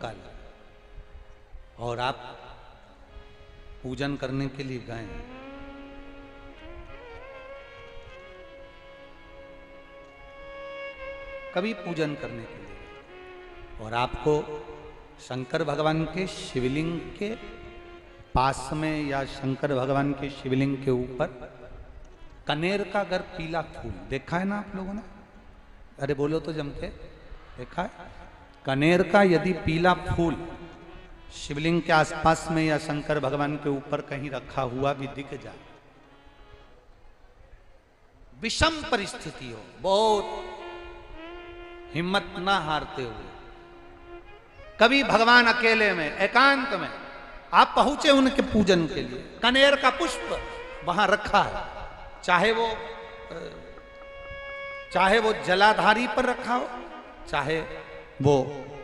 कल और आप पूजन करने के लिए गए हैं। कभी पूजन करने के लिए और आपको शंकर भगवान के शिवलिंग के पास में या शंकर भगवान के शिवलिंग के ऊपर कनेर का अगर पीला फूल देखा है ना आप लोगों ने? अरे बोलो तो जम के, देखा है? कनेर का यदि पीला फूल शिवलिंग के आसपास में या शंकर भगवान के ऊपर कहीं रखा हुआ भी दिख जाए, विषम परिस्थिति हो, बहुत हिम्मत ना हारते हुए कभी भगवान अकेले में एकांत में आप पहुंचे उनके पूजन के लिए, कनेर का पुष्प वहां रखा है, चाहे वो जलाधारी पर रखा हो, चाहे वो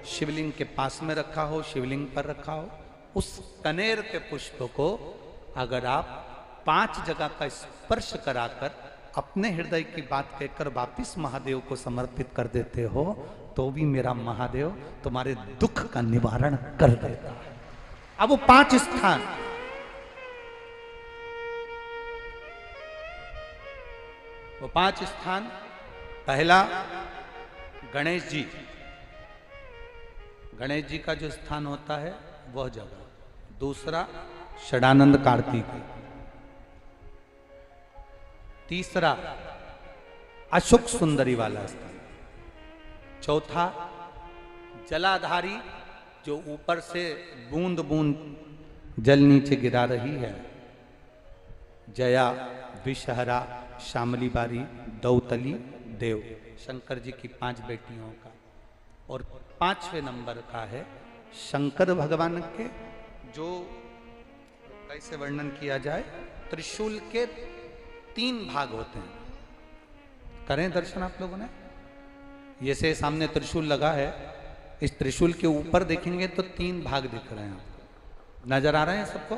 शिवलिंग के पास में रखा हो, शिवलिंग पर रखा हो, उस कनेर के पुष्प को अगर आप 5 जगह का स्पर्श कराकर अपने हृदय की बात कहकर वापिस महादेव को समर्पित कर देते हो तो भी मेरा महादेव तुम्हारे दुख का निवारण कर देता है। अब वो 5 स्थान, वो 5 स्थान, पहला गणेश जी, गणेश जी का जो स्थान होता है वह जगह, दूसरा षडानंद कार्तिक, तीसरा अशोक सुंदरी वाला स्थान, चौथा जलाधारी जो ऊपर से बूंद बूंद जल नीचे गिरा रही है, जया, विषहरा, श्यामली बारी, दौतली, देव, शंकर जी की 5 बेटियों का, और 5वें नंबर का है शंकर भगवान के, जो कैसे वर्णन किया जाए, त्रिशूल के 3 भाग होते हैं। करें दर्शन आप लोगों ने? जैसे सामने त्रिशूल लगा है, इस त्रिशूल के ऊपर देखेंगे तो 3 भाग दिख रहे हैं आपको, नजर आ रहे हैं सबको?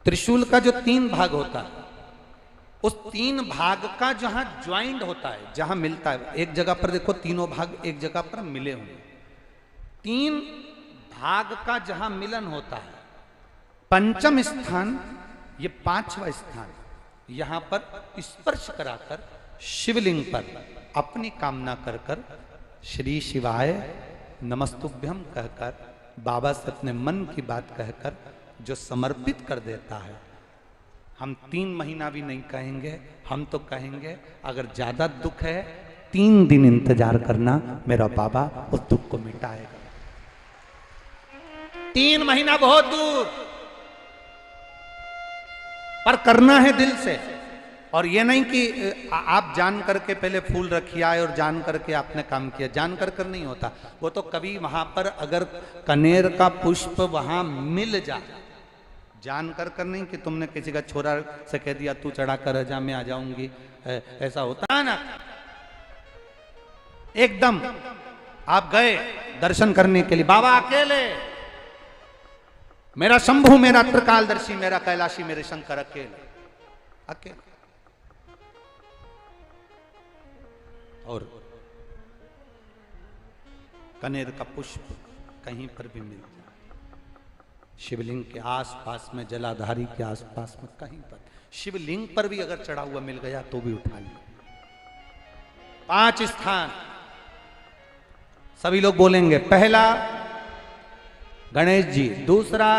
त्रिशूल का जो 3 भाग होता है, उस 3 भाग का जहां ज्वाइंट होता है, जहां मिलता है, एक जगह पर देखो तीनों भाग एक जगह पर मिले हुए, 3 भाग का जहां मिलन होता है, 5वां स्थान, ये 5वां स्थान, यहां पर स्पर्श कराकर शिवलिंग पर अपनी कामना कर कर श्री शिवाय नमस्तुभ्यम कहकर बाबा से अपने मन की बात कहकर जो समर्पित कर देता है, हम 3 महीना भी नहीं कहेंगे, हम तो कहेंगे अगर ज्यादा दुख है 3 दिन इंतजार करना, मेरा बाबा उस दुख को मिटाएगा। 3 महीना बहुत दूर, पर करना है दिल से। और ये नहीं कि आप जान करके पहले फूल रखिए आए और जान करके आपने काम किया, जान कर नहीं होता वो तो। कभी वहां पर अगर कनेर का पुष्प वहां मिल जाए, जान कर नहीं कि तुमने किसी का छोरा से कह दिया तू चढ़ा कर जा मैं आ जाऊंगी, ऐसा होता है ना। एकदम आप गए दर्शन करने के लिए, बाबा अकेले, मेरा शंभु, मेरा त्रिकालदर्शी, मेरा कैलाशी, मेरे शंकर अकेले अकेले। और कनेर का पुष्प कहीं पर भी मिल जाए, शिवलिंग के आसपास में, जलाधारी के आसपास में कहीं पर, शिवलिंग पर भी अगर चढ़ा हुआ मिल गया तो भी उठा लिया। 5 स्थान सभी लोग बोलेंगे, पहला गणेश जी, दूसरा,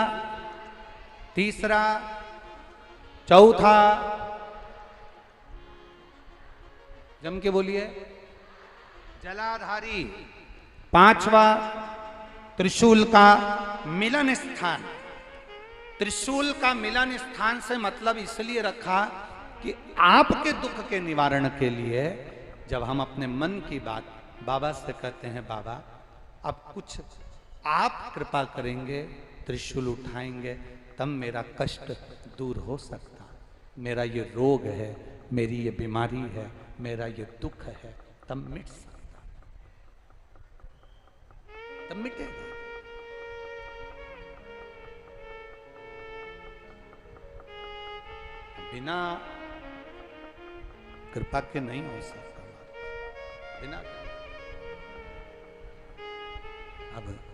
तीसरा, चौथा, जम के बोलिए, जलाधारी, 5वां त्रिशूल का मिलन स्थान। त्रिशूल का मिलन स्थान से मतलब इसलिए रखा कि आपके दुख के निवारण के लिए जब हम अपने मन की बात बाबा से कहते हैं, बाबा अब कुछ आप कृपा करेंगे, त्रिशूल उठाएंगे तब मेरा कष्ट दूर हो सकता, मेरा ये रोग है, मेरी ये बीमारी है, मेरा ये दुख है, तब मिट सकता, तब मिटेगा। बिना कृपा के नहीं हो सकता, बिना। अब